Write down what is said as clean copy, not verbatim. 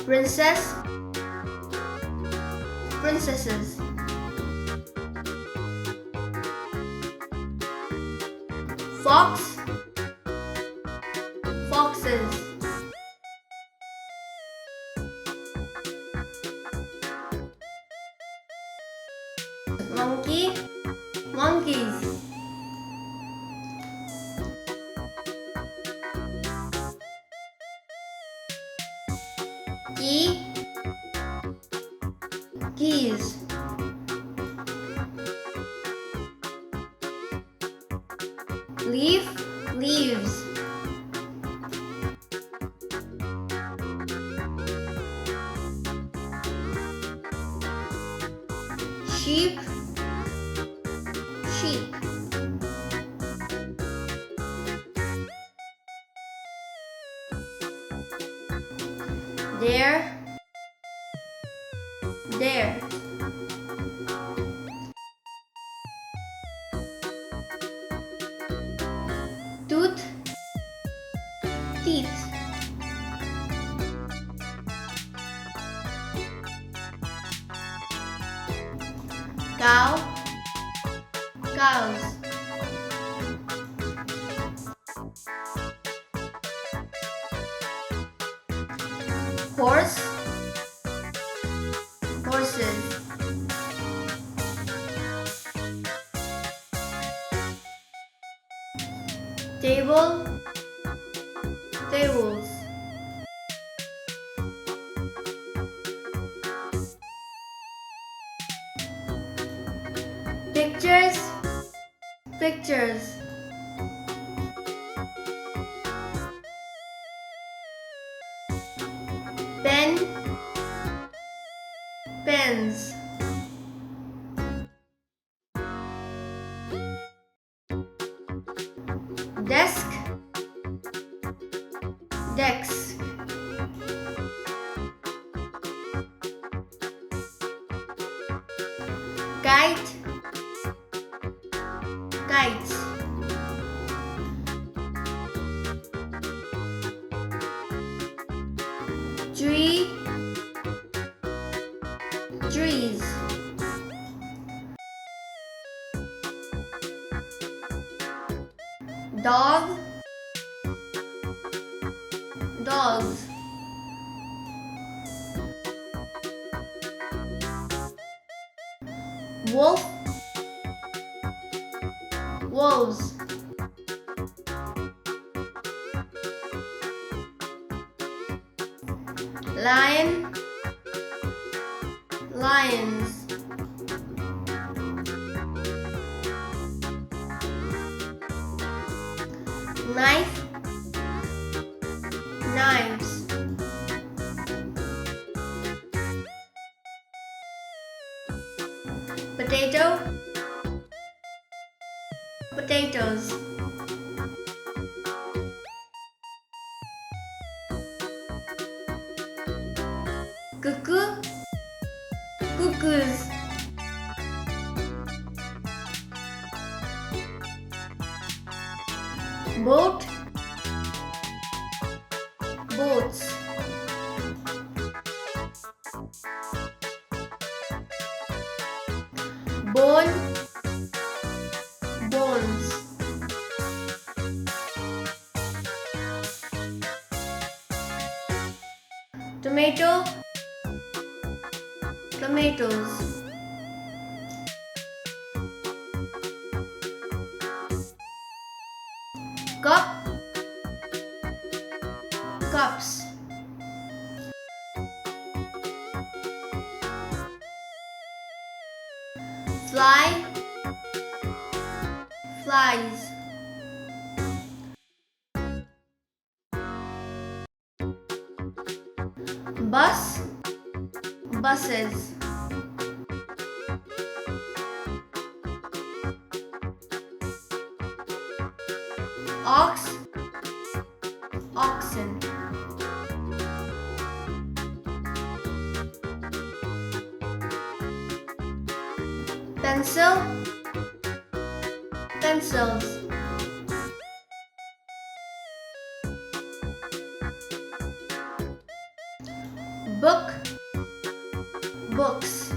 princess, princesses, fox, foxes, monkey, monkeys, key, keys, leaf, leaves, sheep, sheep, there, there, tooth, teeth, cow, cows, horse, horses, table, tables, pictures, pictures, pen, pens, desk, decks, kite, kites, tree, trees, dog, dogs, wolf, wolves, lion, lions, knife, knives, potato, potatoes, cuckoo, cuckoos, boat, boats, bone, bones, tomato, tomatoes, cup, cups, fly, flies, bus, buses, ox, oxen, pencil, pencils, book, books.